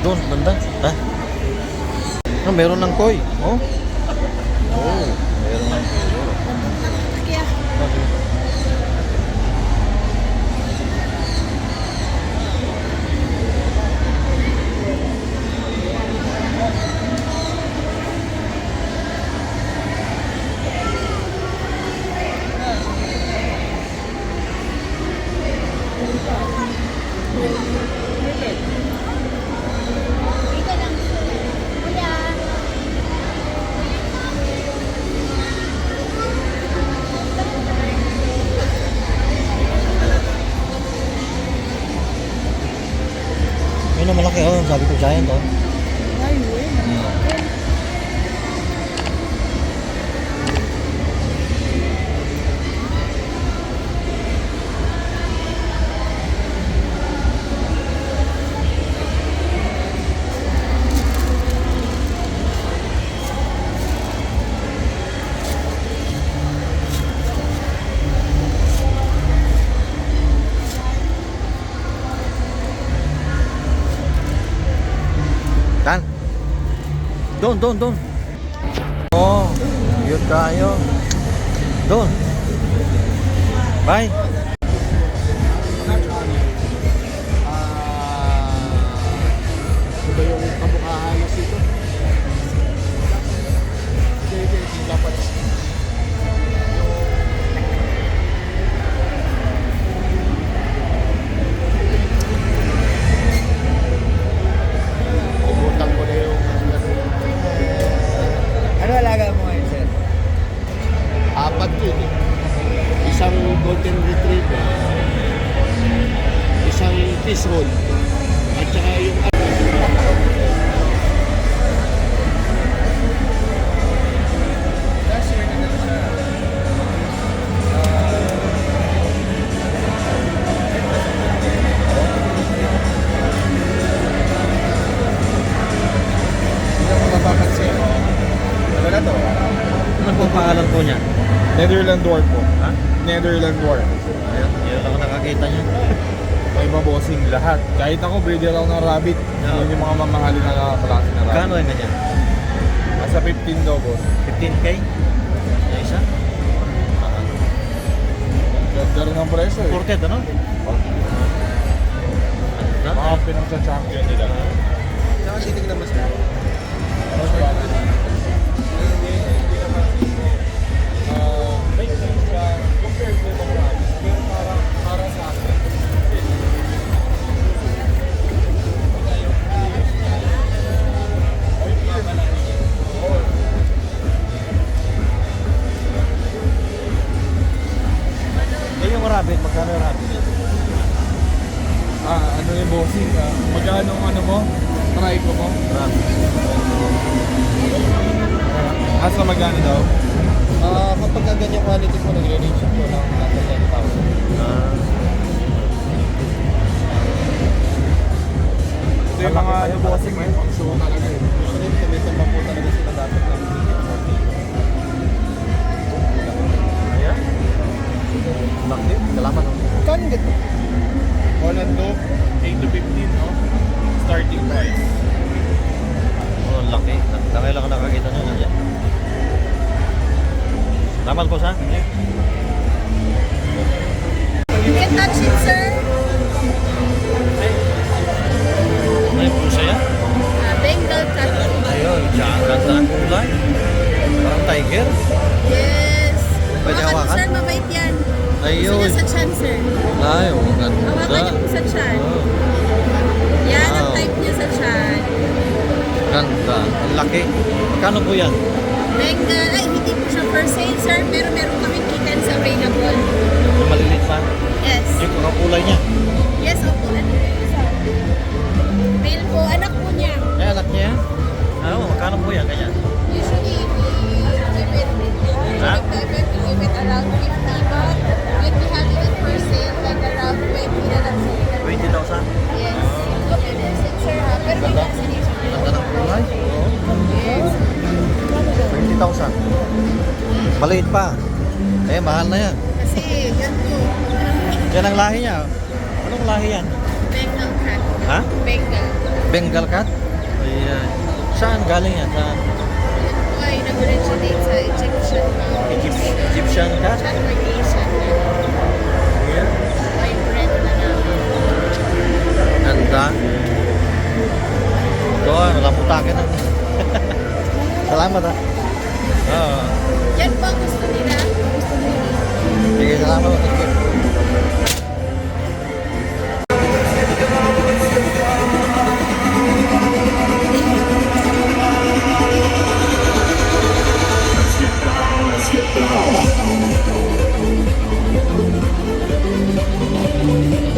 Doon, banda. Ha? Ah, meron ng koi. Oh. Oh, meron ng koi. Okay. Yun ang malaki, oh. Sabi ko, giant, oh. Tan. Doon. Oh, yun tayo. Doon. Bye. Ano ba yung kamukhaan mo dito? Hindi, dapat. Ibutang ko na yung Ano alaga mo ngayon, sir? apat yun eh. Isang golden retriever, isang fishbowl, at saka yung Last year na lang siya. Hindi mo mapapansin. Ano na to? Ano po pangalan po niya? Netherland Dwarf po. Ha? Netherland Dwarf. Ayun, yun ako nakakita niya. May mabossing lahat. Kahit ako, breeder ako ng rabbit. Oo. Yun yung mga mamahalin na klase na rabbit. Kano yung ganyan? Nasa 15 daw, boss. 15K? Yung isa? Ganda rin ang presyo eh. Porket, ano? Mga pinang sa champion nila. Saan titignan mo, sir? Make sense siya compared to ibang rabbit. Pero para sa akin. Eh, yung rabbit, magkano yung rabbit? Ano yung bossing? Magkano ang ano mo? Try ko mo? Rabbit. Asa magkano daw? Kapag ganyan quality po, nagre-range po ng nasa 10,000. Ah, Ito yung mga ano bossing eh. Pang show talaga eh. Usually, tumitin pa po talaga sila dapat ng ayan. Laki, salamat. Kano gito? Holland dog, 8 to 15, no? Starting price. Oh, laki. Laki lang ako nakakita niya na dyan. Salamat po, sa? You can touch it, sir. Ano yung pusa yan? Bengal cat. Ayun, tsaka ang ganda ng kulay. Parang tiger. Yes. Pwede Hawakan mo, hawakan? sir, mabait yan. Ayun. Gusto niya sa chan, sir. Ay, oh, ganda. Hawakan niyo po sa chan. Oh, Yan ang Wow. type niya sa chan. ganda. Ang laki. Magkano po yan? Bengal, ay hindi po siya for sale, sir. Pero meron kaming kittens available. Yung maliliit pa. Yes. Yung kulay niya. Yes, opo. Ano po yung isa? Male po. Anak po niya. Eh, anak niya yan? Oo, magkano po yan? Ganyan. Usually, we give it, Ha? we give it around 50, but when we have it for sale, like around 20 na lang, sir. 20,000? Yes. Look at this, sir, ha? Pero may Ganda. vaccination. Ganda ng kulay. Oo. Yes. 20,000. Maliit pa. Eh, mahal na yan. Kasi, yan po. Yan ang lahi niya. Anong lahi yan? Bengal cat. Ha? Bengal. Bengal cat? Ayan. Saan galing yan? Saan? Ay, nag-originate sa Egyptian Egyptian cat? Siya Asian. Ayan. May bread na namin. Ganda. Doon, lamutakin na. Salamat ah. Oo. Yan po ang gusto nila. Gusto nila. Sige, salamat. Thank you.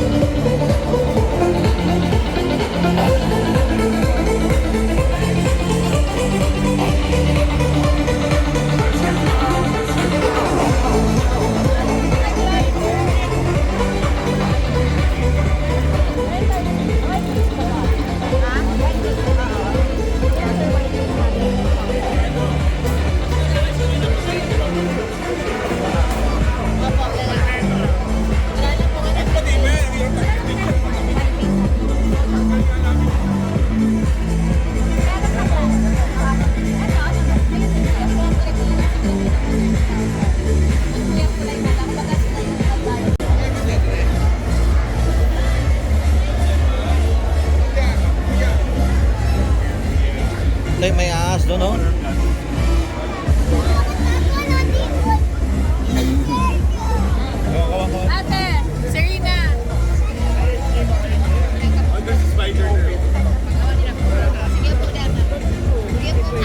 May ahas doon, no? Ate, Serena. There's a spider there. Sige po, Dana. Sige po.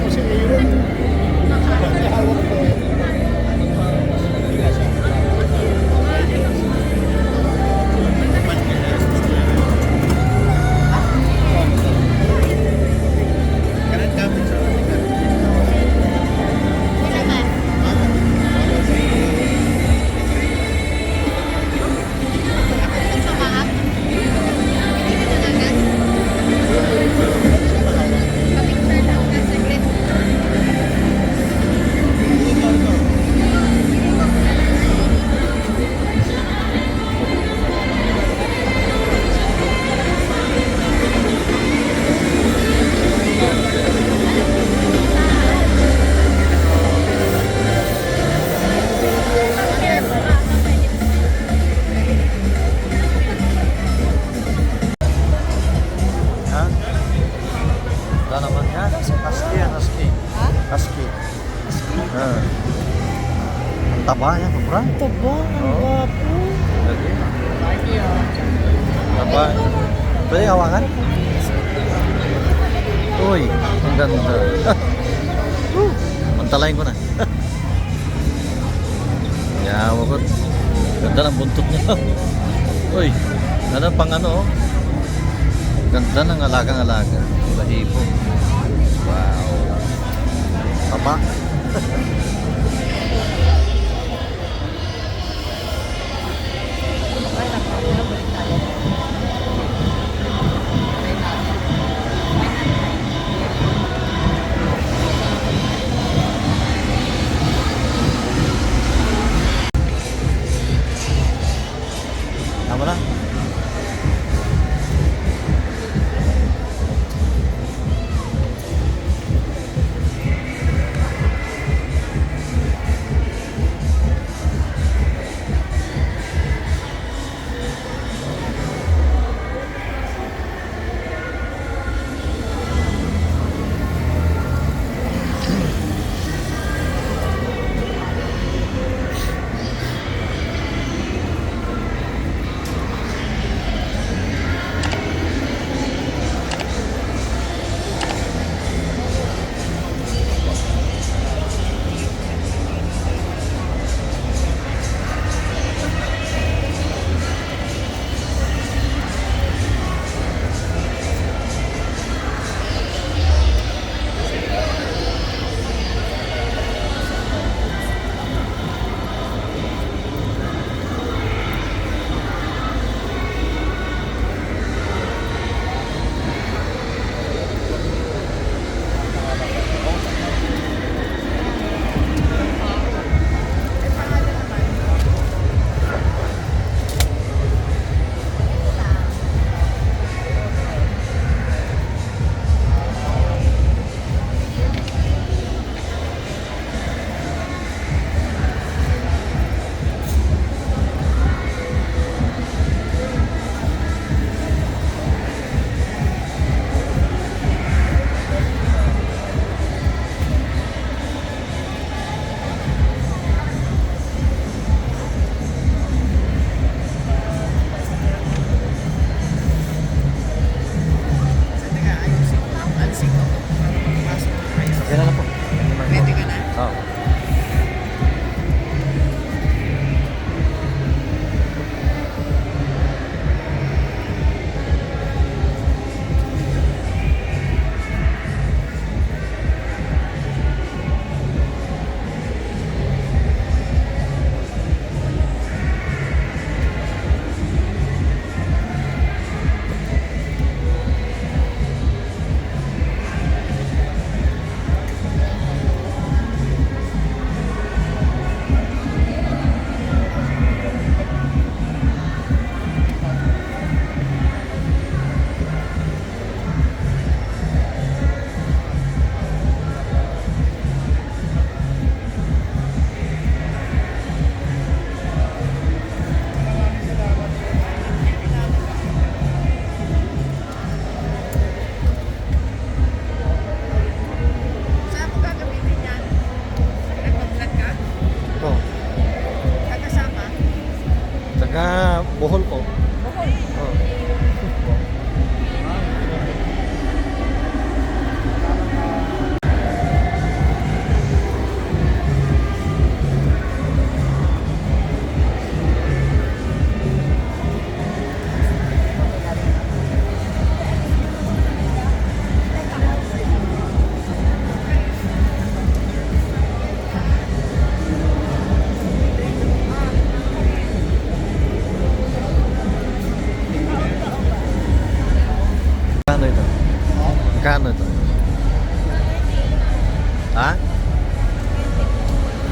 Si Aaron. Hawak ko. Ha? Wala naman yan. Husky yan, husky. Ha? Husky. Ah. Ang taba yan, sobra. Taba, ang Oo. gwapo. Lagi. Taba. Pwede hawakan? Uy, ang ganda. Mantalain ko na. Yawa ko. Ganda ng buntot niya. Uy, ano pang ano oh. Ganda ng alagang-alaga. Bahibo. Wow. Taba. Tama na. Taga Bohol po. Bohol. Oh. Magkano ito? Magkano ito? Ha?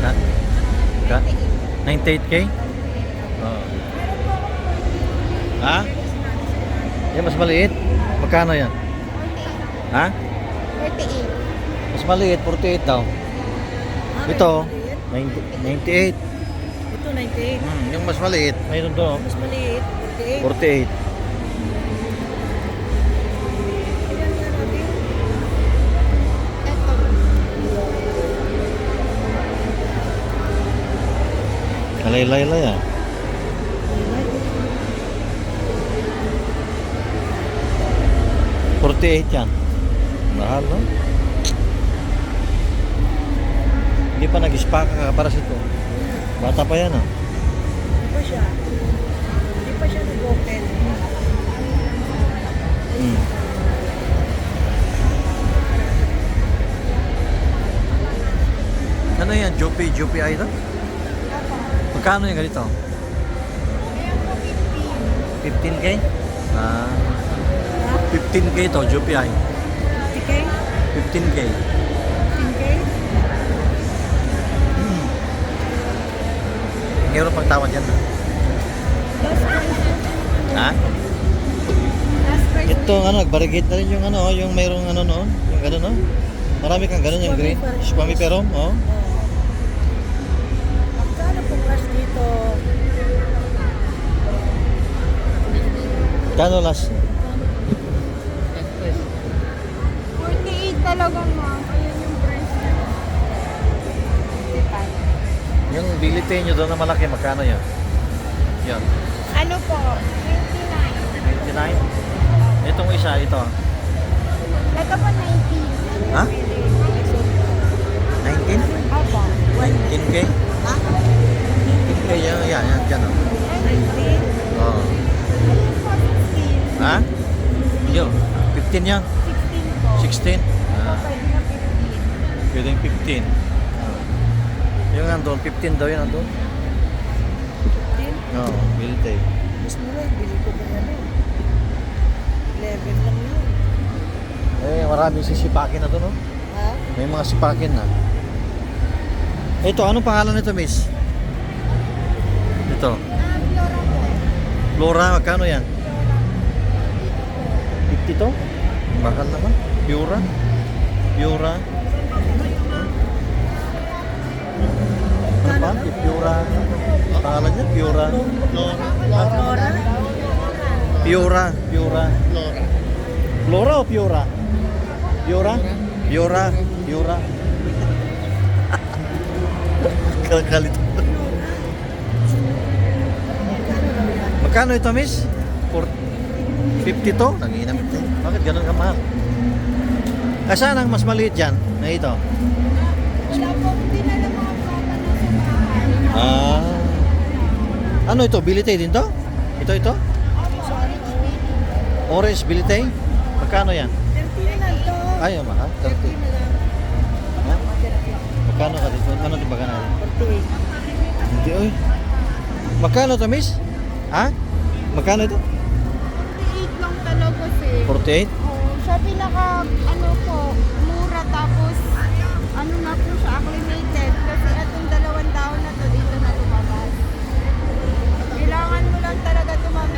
Ha? Ka? 98K? Oo. Ha? Yan, mas maliit. Magkano yan? Ha? 38. Mas maliit, 48 daw. Ito, 98. Ito, 98. Yung mas maliit, mayroon doon. Mas maliit, 48. 48. Ilan nga natin? Ito. Kalay-lay-lay ah. $48 yan. Mahal, no? Hindi pa nag-spa ka para sa ito. Bata pa yan, ah. Hindi pa siya. Hindi pa siya nag-open. Hmm. Ano yan? Jopi ay ito? Magkano yung ganito? 15K? Ah, 15K ito, Jopi ay. 50K? 15K. 15K? Meron pang tawad yan. Last price. Ha? Last price. Ito, ano, nag-barricade na rin yung ano, yung mayroong ano noon. Yung gano'n, no? Marami kang gano'n yung green. Spamiferum, oh. Magkano pong last dito? Kano last? 48 talaga, ma'am. Ayan yung price niya. Yung bilite nyo doon na malaki, magkano yan? Yan. Ano po? 29. 29? Itong isa, ito. Ito po 19. Ha? 19? Opo. 19K? Ha? 19K, yan, dyan, oh. 19? Oh. Ayun po 16. Ha? Yo, 15 yan? 16 po. 16? Ah, Pwede na 15. pwede yung 15. Yung nandun, 15 daw yun nandun. 15? Oo, bilite. Mas mura, bili ko ba yan eh? 11 lang yun. Eh, maraming sisipakin na doon, no? Ha? May mga sipakin na. Ito, anong pangalan nito, miss? Ito. Flora po. Flora, magkano yan? 50 to? Mahal naman. Pura? Pura? Ano ba? Pura? Pangalan niya? Pura? Flora? Pura? Pura? Flora o Pura? Pura? Pura? Pura? Kalkalito. Magkano ito, miss? 50 to? Nanginamit eh. Bakit ganun ka mahal? Saan ang mas maliit dyan? Na ito? Wala po. Hindi na lang mga bata na sa bahay. Ah. Ano ito? Bilite din to? Ito? Orange bilite? Magkano yan? 30 na lang to. Ay, mahal. 30. 30 na lang. Ha? Magkano ka dito? Ano di ba ka na? 48. Hindi, oy. Magkano to, miss? Ha? Magkano ito? 48 lang talaga, sir. 48? Oo, siya pinaka, ano po, mura tapos, ano na po siya, acclimated. Kasi itong 2 taon na to, dito na lumabas. Kailangan mo lang talaga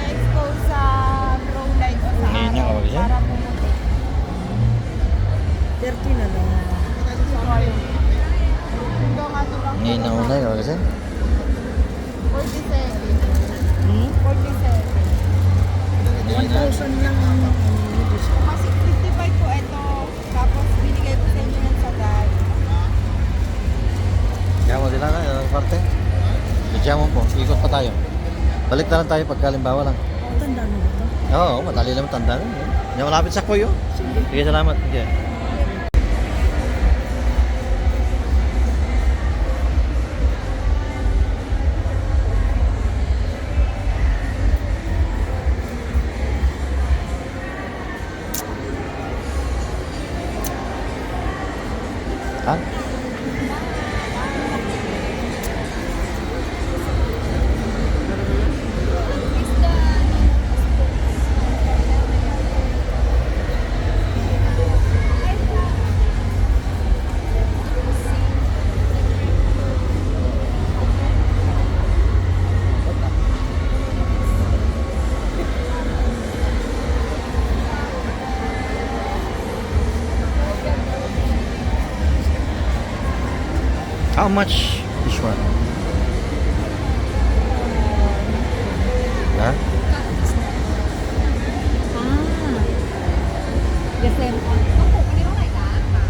expose sa grow light o sa Ngayon na araw kawag siya? para pumuti. 30 na lang. Hanggang ano lang. Ngayon na una yun kasi. 47. Hmm? 47. 1,000 lang ang Kasi 55 po ito. Tapos binigay ko sa inyo ng sagad. Kaya mo sila na, yung parte. Bidya mo po, ikot pa tayo. Balik na lang tayo pagkalimbawa lang. Tandaan mo ba ito? Oo, madali lang tandaan. Yan, malapit sa kuyo. Sige, salamat. Sige. Ha? How much this one? Huh? The same one. ต้องปลูกอันนี้เท่าไหร่จ๊ะค่ะ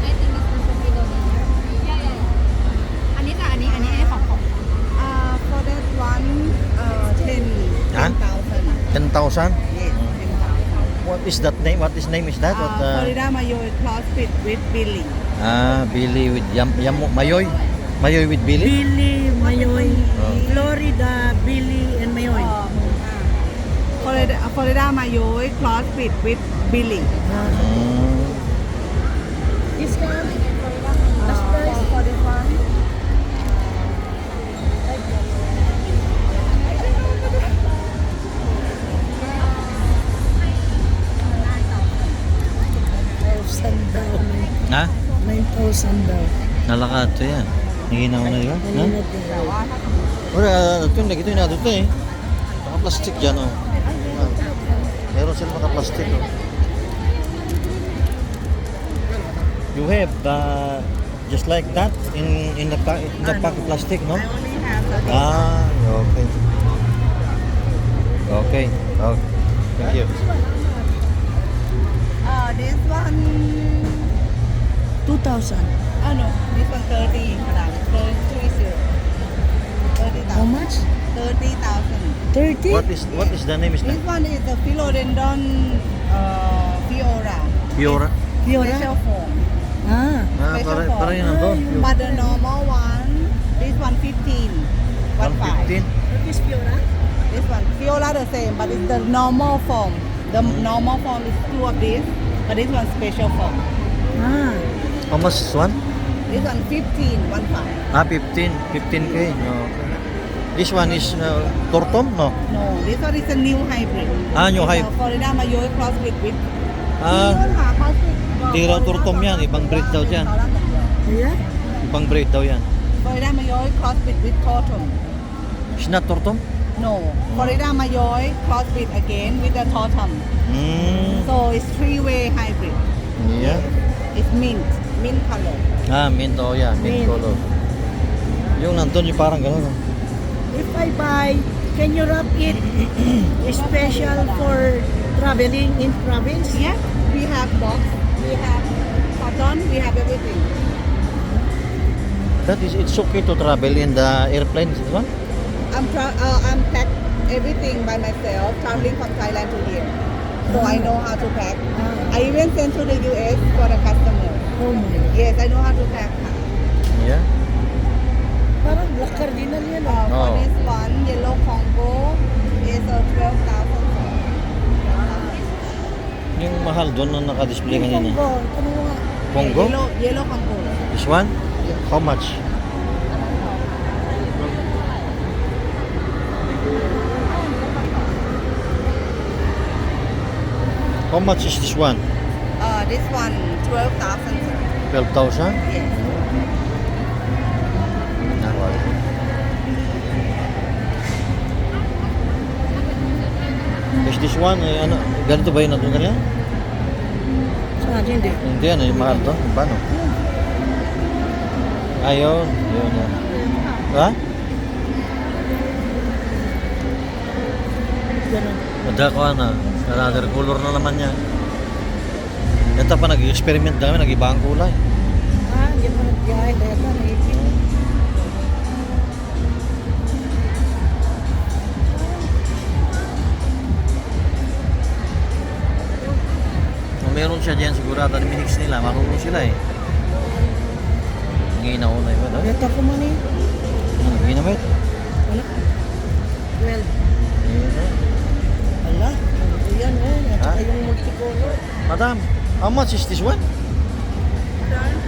I think it's from Indonesia. Yeah. อันนี้จ้ะอันนี้ของfor that one 10,000 10,000? yes 10,000 What is that name? What is name is that? What? Florida Mayoy CrossFit with Billy Billy with Mayoy? Mayoy with Billy? Billy Mayoy Oh. Florida Billy and Mayoy Florida Mayoy CrossFit with Billy Mm. discount last price for this one Ha? 9,000 daw. Nalakad to yan. Nahihina ko na, di ba? Ha? Wala, ito yung ito yung ito eh. Naka-plastic dyan, oh. Meron sila naka-plastic, oh. You have just like that in the pack of plastic, no? I only have the Okay. Okay. Oh, thank you. this one 2,000. No, this one 30, madam. 30,000. How much? 30,000. 30? What is the name is This that? one is the philodendron fiora. Fiora. Special form. Special form. Para yun nandun. But the normal one, this one 15. 115. What is fiora? This one, fiora the same, but it's the normal form. The normal form is two of this, but this one special form. How much is one? This one 15, 15. 15K. No, okay. This one is Tortom, no? No, this one is a new hybrid. New It's a hybrid. Florida Mayoy crossbreed with. Hindi raw Tortom yan. Ibang breed daw dyan. Yeah? Ibang breed daw yan. Florida Mayoy crossbreed with Tortom. It's not Tortom? No, Florida Mayoy crossbreed again with the Tortom. Mm. So it's three-way hybrid. Yeah. It's mint color. Mint. Oh, yeah. Mint color. Yung nandun, yung parang gano'n. No? If I buy, can you wrap it special for traveling in province? Yeah, we have box, we have cotton, we have everything. That is, it's okay to travel in the airplane, is it one? I'm packed everything by myself, traveling from Thailand to here. So I know how to pack. I even sent to the US for the customer. Oh my. Yes, I know how to pack. Yeah. Parang black cardinal yan ah. For Oh. this one, yellow Congo is 12,000. Yung mahal doon na naka-display kanina. Congo. Ano nga? Congo? Yellow Congo. This one? How much? How much is this one? This one 12,000. 12,000? Yes. Is this one, ano, ganito ba yun nandun kanina? Sa akin hindi. Hindi yan, mahal to. Paano? Ayun, yun yan. Ha? Ganun. Mada ko na. Another color na naman yan. Ito pa, nag-experiment kami, nag-iba ang kulay. Ah, hindi mo nagbiyahe. Dahil na naipin. siya dyan sigurado na minix nila. Marunong sila eh. Ngayon ako na yun. Ito ko man eh. Ano, ginamit? Wala. 12. Ayun, eh. Ala. Ito yan eh. At saka Ha? yung multicolor. Madam, how much is this one?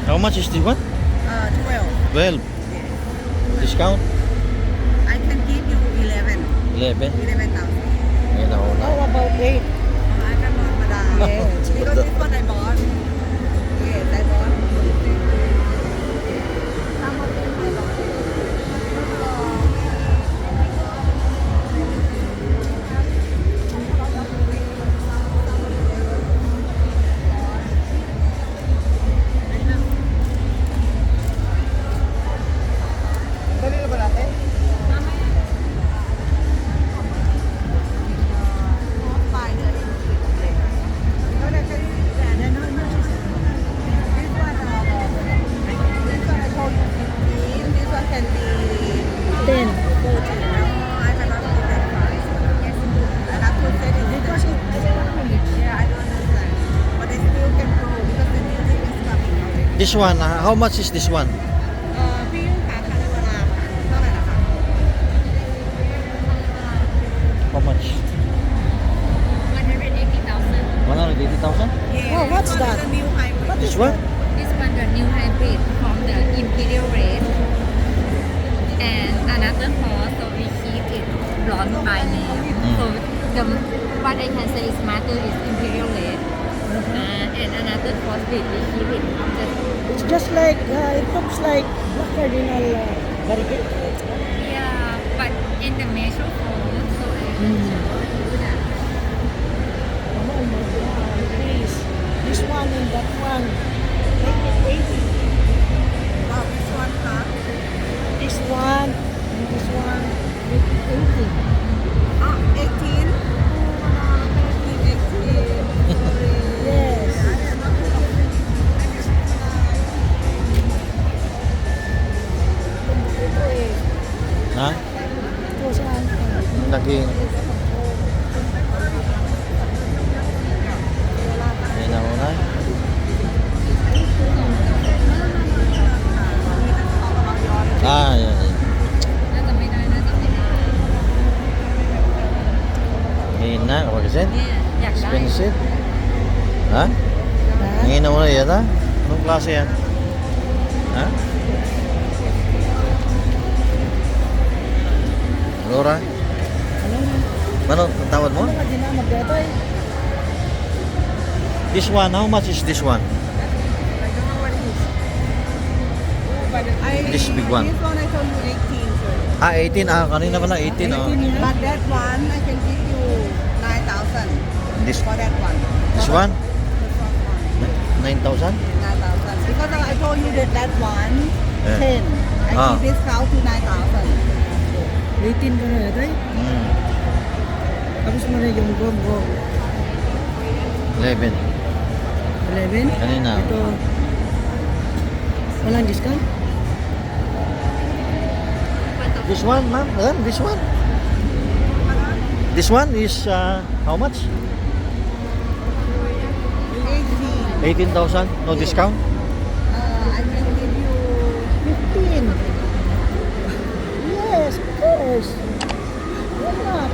How much is this one? 12. 12. Discount? I can give you 11. 11. 11,000. Ngayon ako na. How about 8? I cannot, madam. Yes. Because this one I bought. Yes, I bought. Dali na ba natin? This one can be 10. 14. I cannot give that price. I have to say it Because it Yeah, I don't understand. But I still can go because the new thing is coming already. This one, how much is this one? พี่ยุ่งค่ะคาริวาราค่ะเท่าไหร่นะคะ How much? 180,000? Oh, what's that? The new hybrid. What This is one? that? This one the new hybrid from the Imperial Red and another horse, so we keep it blonde by name. So the what I can say is matter is Imperial Red and another horse breed we keep it just It's just like, it looks like Black Cardinal Barricade. yeah, but in the measure form, so I can show you that. Oh my God, please. This one and that one. Make it 80. This one, huh? This one and this one. Make it 80. 18. 18. Yes. Ito eh. Ha? Ito saan? Naging... Ngayon ako na. Ah, yan. yan. น่าจะไม่ได้น่าจะไม่ได้ Ngayon na, kapag kasi. เนี่ยอยากได้ Expensive. Ha? Ha? Ngayon na muna yan ha? Anong klase yan? Ha? Laura? Ano na? Ano ang tawad mo? Ano ka din na magdatoy? This one, how much is this one? This big one. This one I told you 18, sir. Ah, 18. Ah, kanina pala 18. Oh. 18 yan. But that one I can give you 9,000 This, for that one. this one? The first one. 9,000? 9,000. Because I told you that that one, Eh. 10. I Ah. give discount to 9,000. 18 ka na ito eh. Hmm. Tapos mo na yung go. 11. 11? Kanina. Ito. Walang discount? This one, ma'am? Ayan, this one. This one is how much? 18. 18,000? No discount? I can give you 15. Yes, of course. Why not?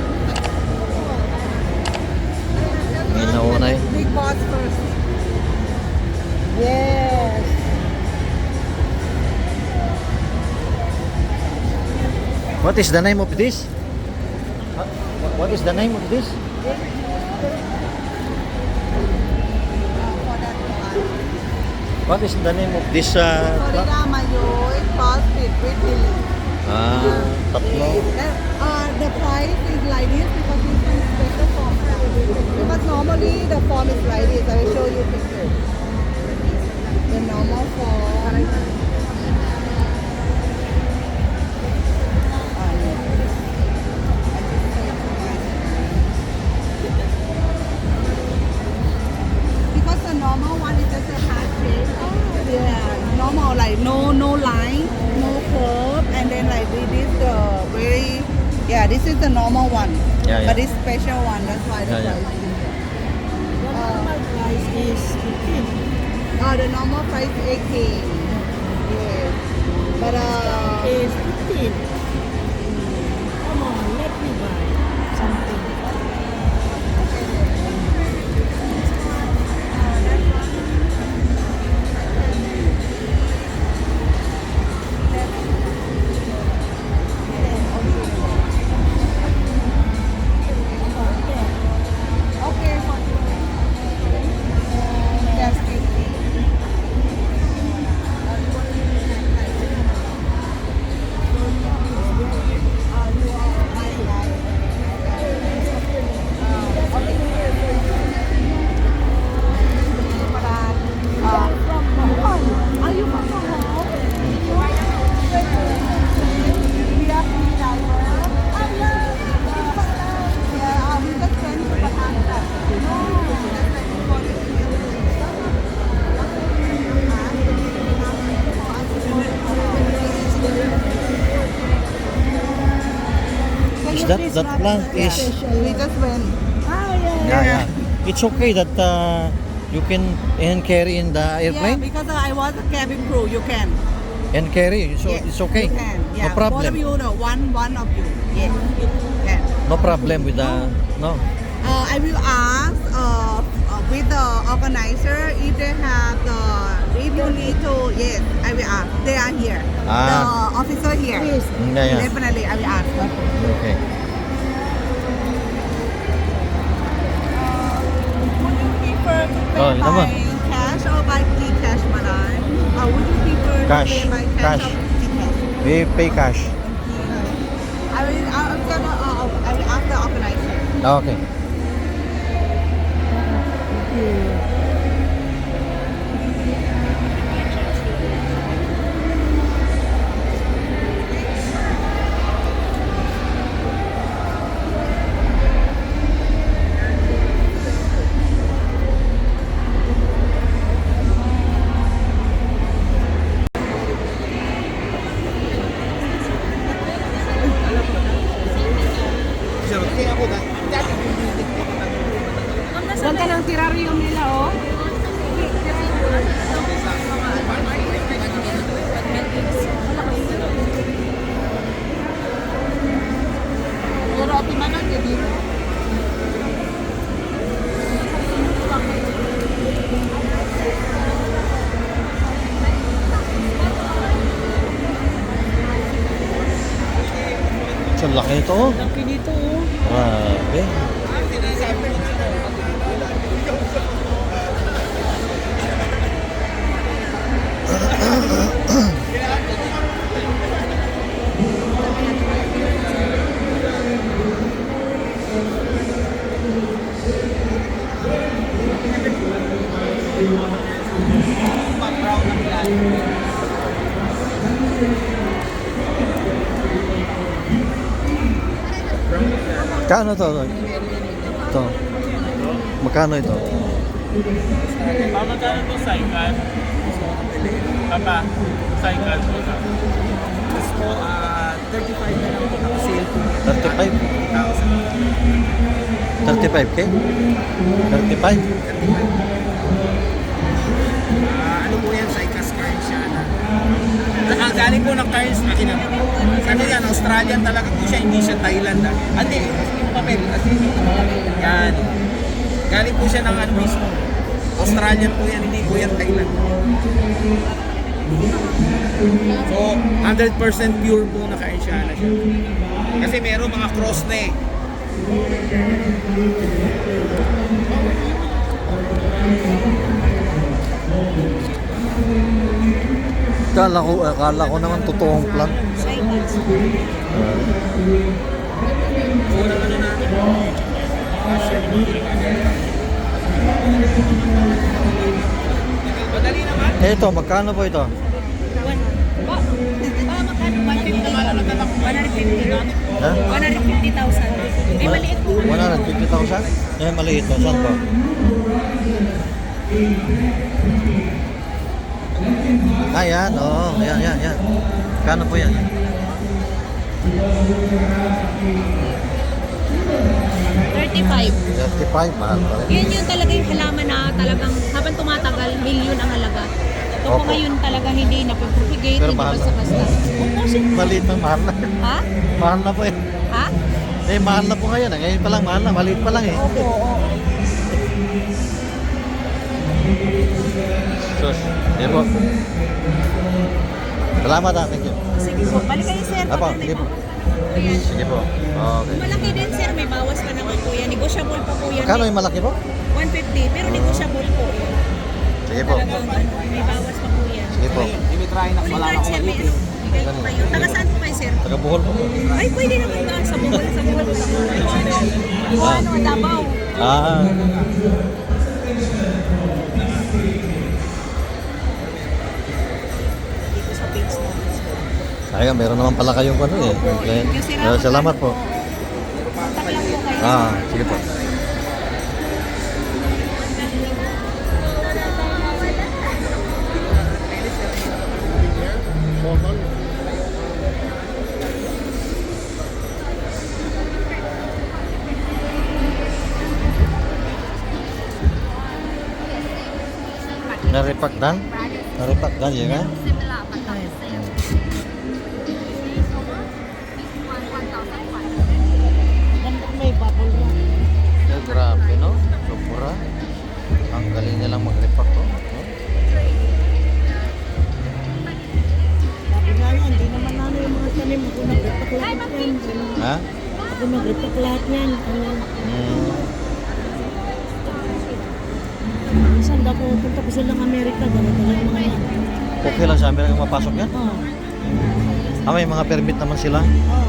Ngayon na una eh. big boss first. Yes. What is the name of this? What is the name of this? For that one. What is the name of this? Florida Mayoy CrossFit with Billy. Tatlo. The price is like this because this one is special form. Because normally the form is like this. I will show you pictures. The normal form. Because the normal one is just a heart shape. Yeah, normal like no line, no curve, and then like this is the very this is the normal one. Yeah, yeah. But it's special one. That's why the Yeah, yeah. price is different. The normal price is 15. The normal price 18. Yes. But Is 15. Come on, let me buy something. okay, that's 50. Are you from home? We are free driver. Yeah, we just went to Batangas. Is that plant is... We just went. Yeah. It's okay that you can carry in the Yeah, airplane because I was a cabin crew. You can. and carry, so Yes, it's okay. You can. Yeah. No problem. Both of you, no. One of you. Yes, you can. No problem with the no. I will ask with the organizer if they have the, if you need to, yes, I will ask. They are here. Ah. The officer here. Yeah. Definitely, I will ask. Okay. Would you prefer to pay Oh, by naman. cash or by Gcash, Maray? Would you prefer Cash. to pay by cash, Cash. or Gcash? We pay cash. I will ask the organizer. Okay. Ganda ng terrarium nila, oh. So laki nito. Oh. Laki nito, oh. Grabe. Kano to? Ito. Magkano ito? Magkano to Saikan? Papa, Saikan po na. Tapos po, 35 na lang po naka-sale po. 35? 35K? 35? Ano po yan, Saikas Carnes siya na. Galing po ng Carnes na ano yan, Australian talaga po siya, hindi siya Thailand. Ate, yung papel, ate, yan. Galing po siya ng ano mismo. Australian po yan, hindi po yan Thailand. So, 100% pure po na Carnesiana siya. Kasi meron mga cross na eh. Akala ko naman totoong plant. Madali naman. Ito, magkano po ito? Ha? 150,000. Eh, maliit po. 150,000? Eh, maliit to. Saan po? Ah, yan. Oo, yan. Kano po yan? 35. 35, mahal pa rin. Yun yung talaga yung halaman na talagang habang tumatagal, milyon ang halaga. Ito po Opo. ngayon talaga hindi na propagate, Pero hindi mahal na. basta-basta. Opo, siyempre. Maliit na, mahal na. Ha? Mahal na po eh. Ha? Eh, mahal na po ngayon. Ngayon pa lang, mahal na. Maliit pa lang eh. Opo, oo. Sus, yan po. Salamat ah, thank you. Sige po, balik kayo sir. Apo, Pag sige po. Ayan. Sige po. Okay. Malaki din sir, may bawas pa naman po yan. Negotiable pa po yan. Kano yung malaki po? 150, pero negotiable po. Sige po. Talagang ano, may bawas pa po yan. Sige po. Dimitry na Ulit wala card akong sir, may maliit. ano, bigay ko kayo. Taga saan po kayo sir? Taga Bohol po. Ay, pwede naman ba? Sa Bohol, sa Bohol. O ano, Davao. Ah. Dito sa page natin. Kaya meron naman pala kayong ano eh. Opo, Okay. thank you, sir. Salamat po. Contact lang po kayo. Ah, sige po. Naripak dan? Naripak dan ya kan? Similar but not the same. This one 1,500. Ganda, may bubble wrap. Eh, grabe no? Sobra. Ang galing nilang mag-repack to. No? Sabi nga yan, hindi naman namin yung mga tanim. Ako nag-repack lahat yan. Ha? Ako nag-repack lahat yan. Minsan daw pupunta pa silang Amerika. Dala-dala yung mga yan. Okay lang sa amin ang mapasok yan. Oo. Ah, may mga permit naman sila. Oo.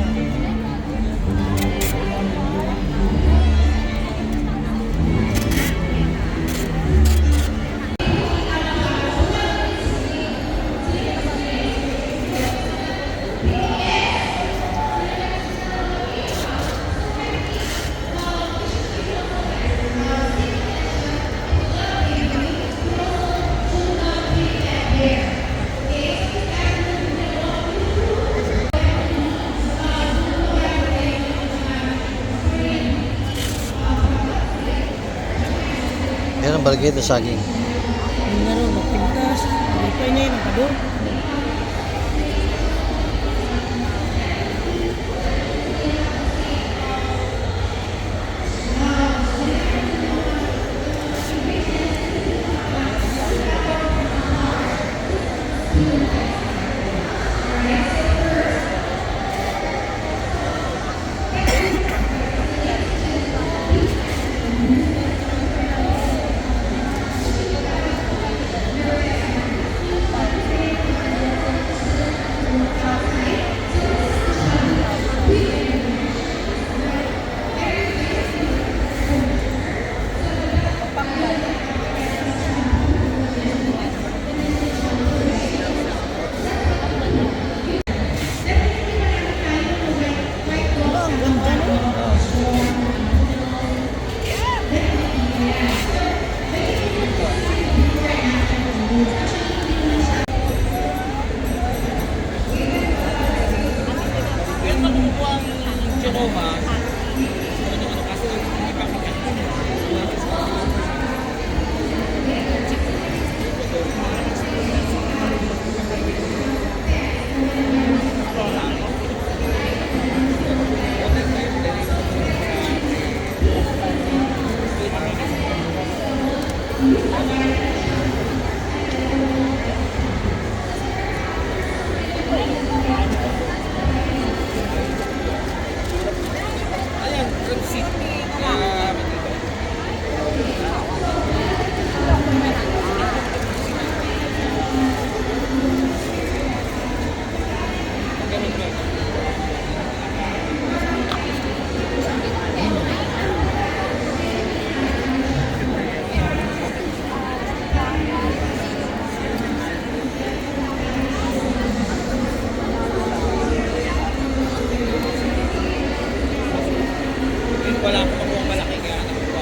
Yan ang baligid na saging. Yung naroon, magpintas. Lipay na yun, ang kador. Diba, ang ganda no? Yan makukuha ang Genova. Kasi hindi pa kami. Ayan, receipt. Wala akong makuha malaki kaya nakuha.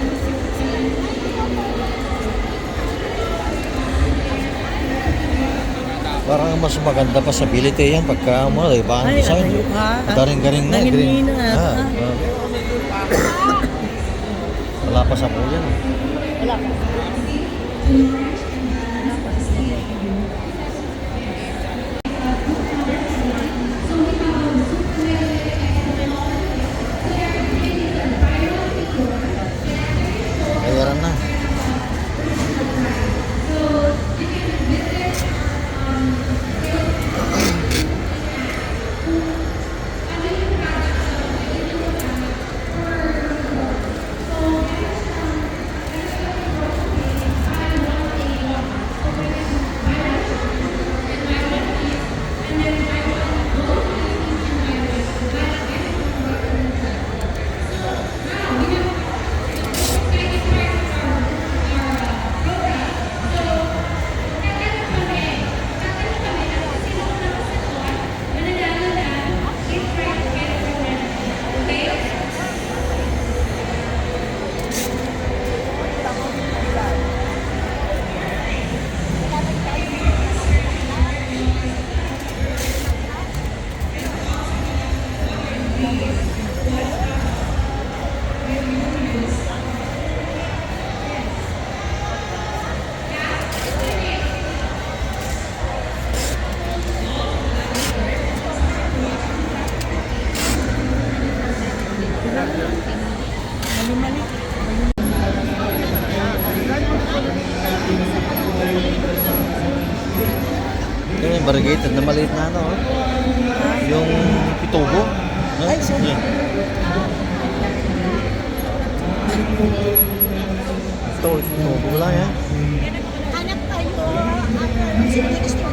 Parang mas maganda pa sa ability yan pagka mo, iba ang Ay, design. ano yun, ha? Garing-garing na. Nangingina, green. ha? Ah. Wala pa sa yan. Wala pa. Bayaran na. Ito yung variegated na maliit na ano. Oh. Yung pitubo. No? Ay, sorry. Yan. Ito, pitubo lang yan. Anak tayo. Sino gusto mo?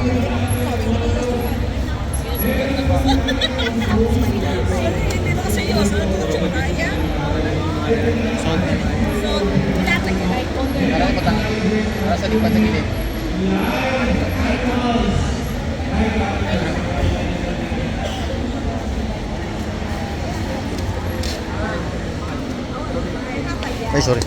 Hindi na kasi yun. Sa atin siya kaya. So, tinatagyan ay Para sa lipat sa gilid. Ay, sorry.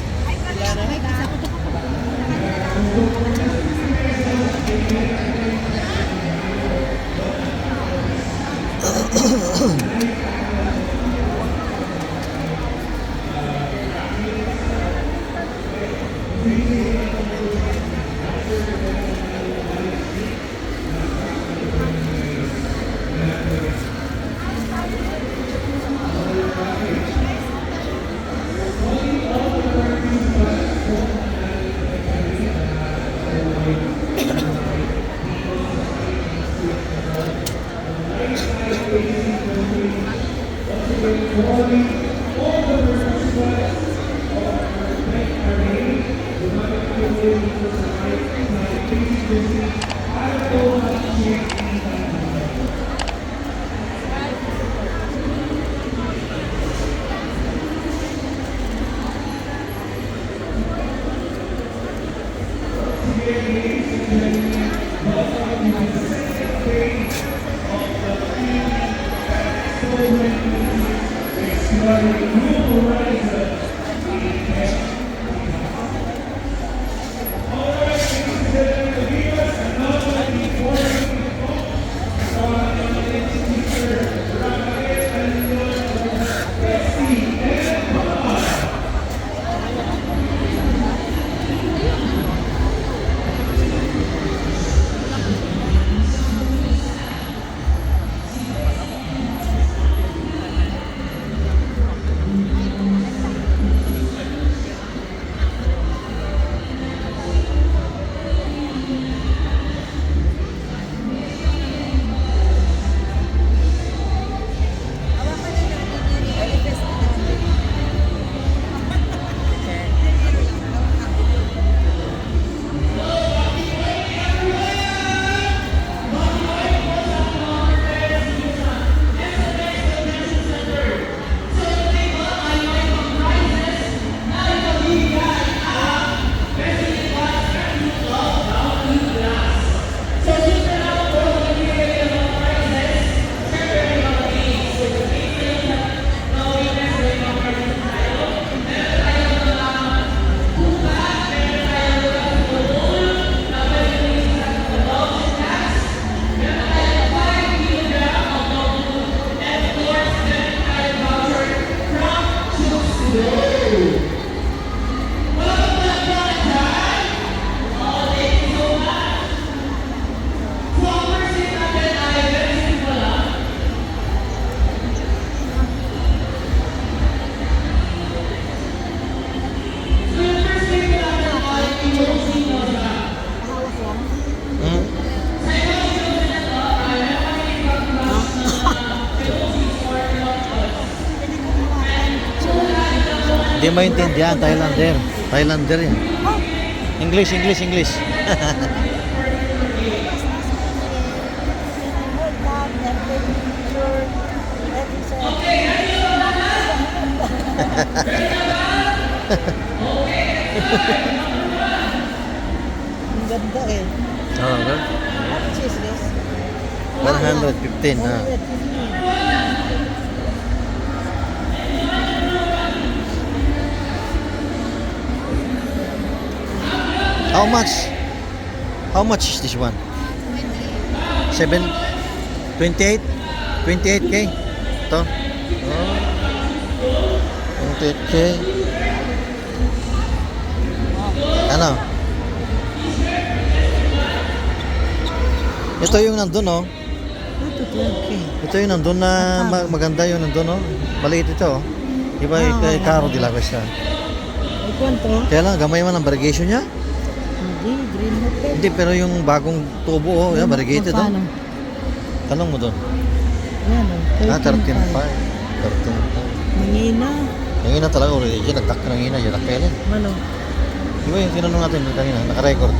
Hindi maintindihan, Thailander. Thailander yan. English, English, English. Ang ganda eh. Oh, good. How much is this? 115, ha. 115. How much? How much is this one? 28? 28K? Ito? Oh. 28K. Ano? Ito yung nandun, oh. Ito 12K. Ito yung nandun na maganda yung nandun, oh. Maliit ito, oh. Di ba kay Caro de la Cuesta? Ay, kwanto? Kaya lang, gamay man ang variegation niya. Hindi, Green Hotel. Hindi, pero yung bagong tubo, oh, yan, variegated, oh. Magkano? Tanong mo doon. Yan, oh. Ah, 13.5. 13.5. Mangina. Yung ina talaga, ulit yun, nagtak ka ng ina, yun, nakailan. Malo. Di ba yung tinanong natin kanina, naka-record.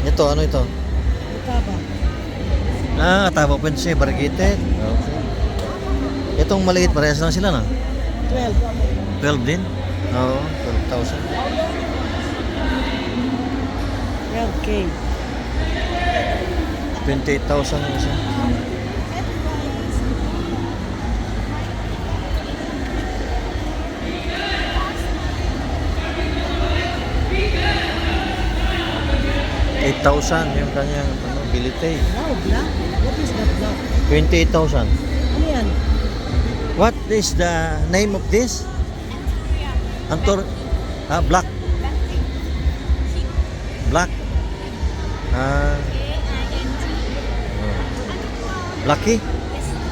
Ito, ano ito? Taba. Ah, tabo pense, variegated. Okay. Itong maliit, parehas lang sila, na? 12. 12 din? Oo, 12,000. 12K. 28,000 yung isa. $8,000 yung kanyang bilite. Wow, black. What is that black? 28,000. Ano yan? What is the name of this? Antor black. Black. Ah. Blacky?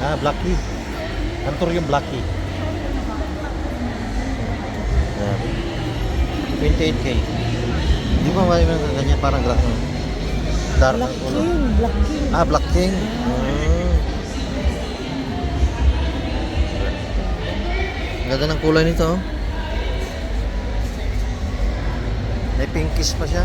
Ah, Blacky. Antor yung Blacky. Yeah. 28K. Di ba may mga ganyan parang dark na? Dark Black na King. Black King. Ah, Black King. Ganda ng kulay nito, oh. May pinkish pa siya.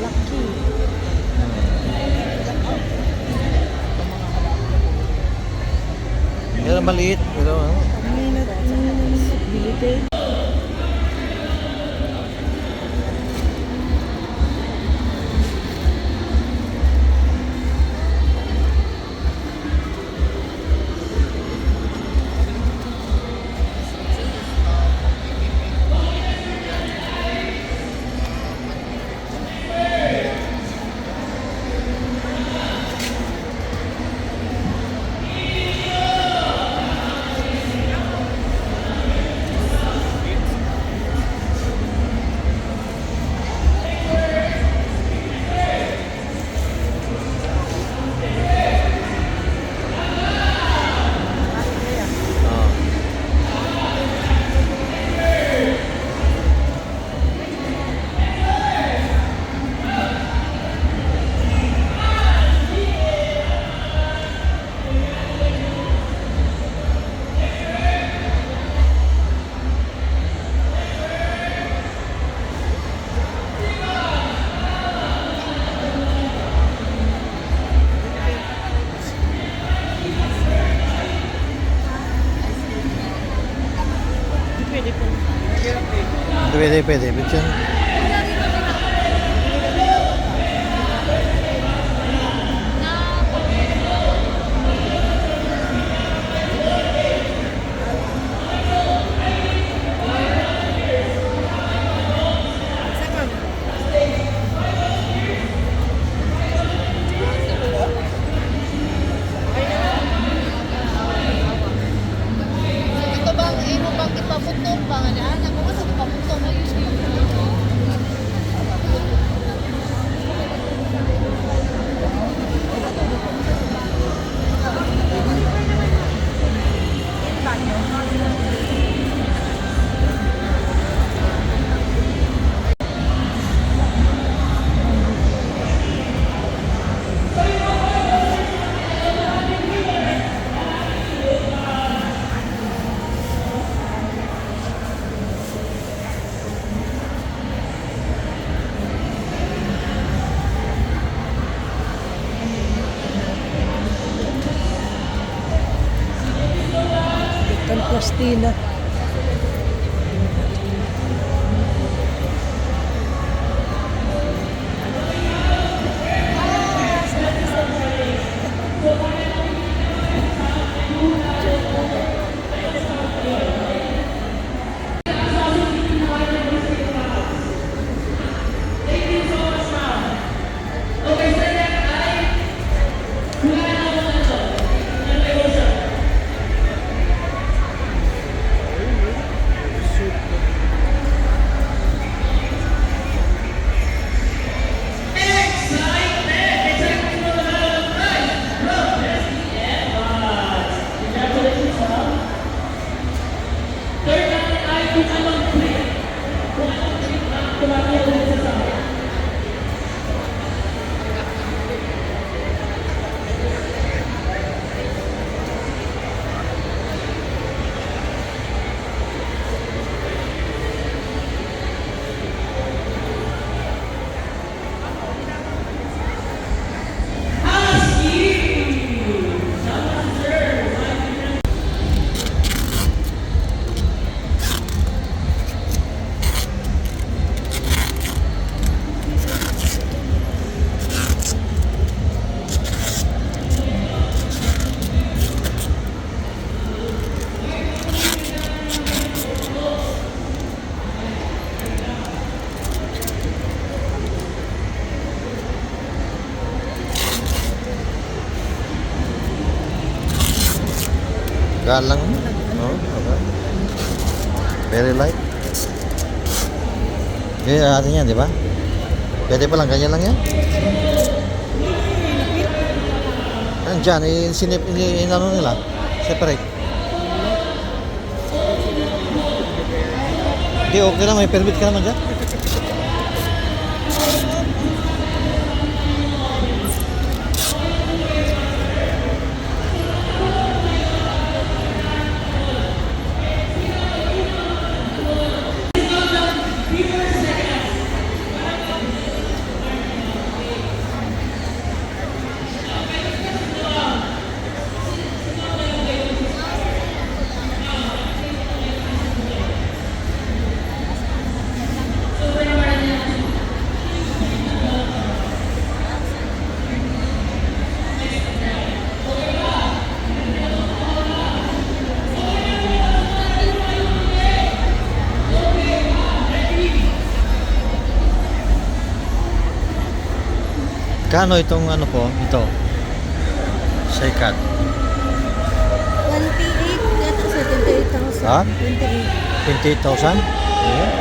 Black King. Pero maliit, pero ano? Mangina. Bilite. Pwede, pwede. Picture. Ito bang imo bang ipaputong pangalan? Ako kasi ipaputong mo yun. Christina. Galang. No? Okay. Very light. Atin yan, di ba? Pwede pa lang, ganyan lang yan. Nandiyan, inano nila. Separate. Hindi, okay lang. May permit ka naman dyan. Kano itong ano po? Ito. Saikat. 28, yata sa 28,000. Ha? 28. 28,000? Yeah.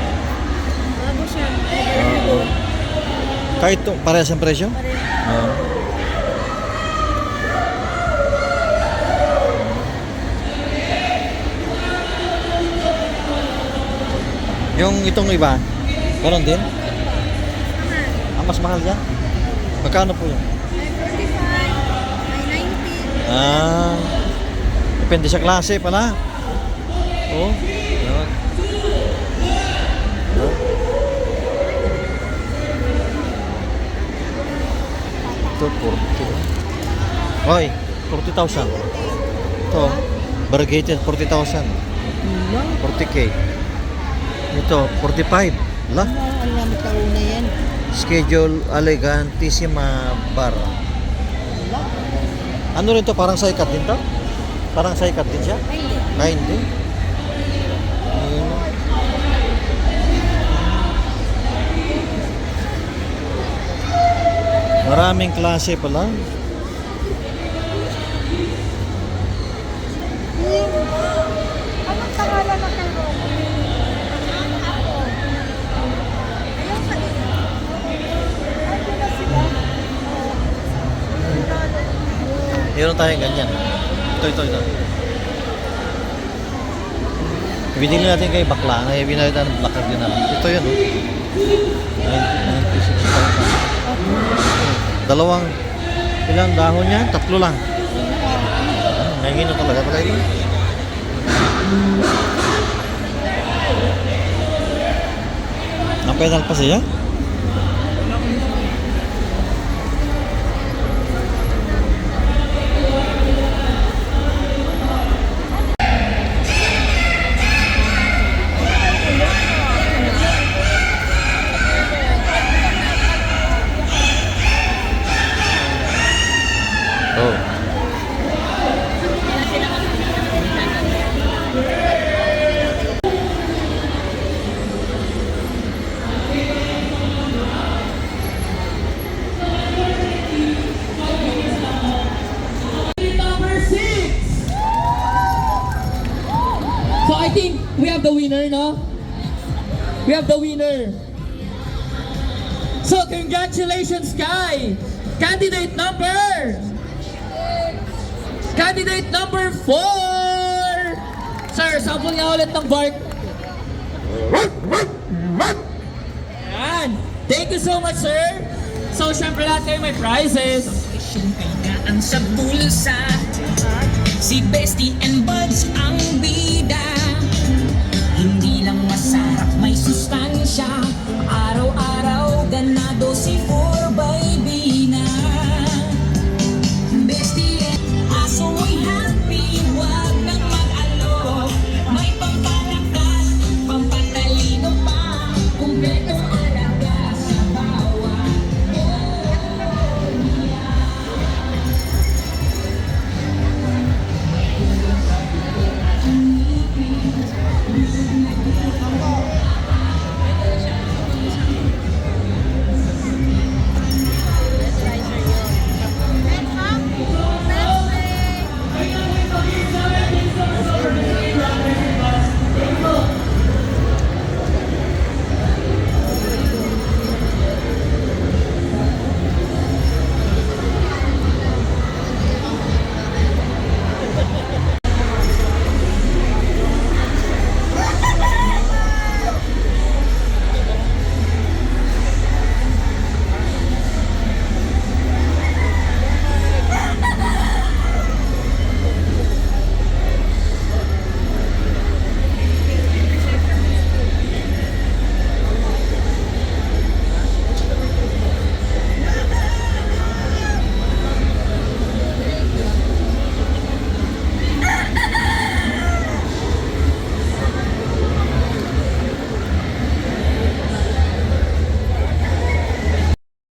Bago siya. Kahit ito, parehas ang presyo? Oo. Yung itong iba, meron din? Mas mahal yan? Magkano po yun? May 45, may 90. Ah, depende sa klase pala. Oh, yun. Ito, 40. Hoy, 40,000. Ito, variegated 40,000. 40K. Ito, 45. Lah, Alam mo tauna yan. schedule elegantissima bar. Ano rin to? Parang saikat din to? Parang saikat din siya? Ay, hindi. Ayun. Maraming klase pala. Anong pangalan ng kay Romy? Ayun sa isa. Ay, doon na sila. Meron tayong ganyan. Ito. Binili natin kay bakla. Ngayon binili natin ng black din natin. Ito yun, oh. 96,000. Dalawang, ilang dahon yan? 3 lang. Ngayon na talaga pala ito. Ang pedal pa siya? winner, no? We have the winner. So, congratulations, Kai! Candidate number 4! Sir, sample nga ulit ng bark. Ayan. Thank you so much, sir. So, syempre lahat kayo may prizes. Kailangan sa bulsa, si Bestie and Buds ang bida. Hindi lang masarap, may sustansya. Araw-araw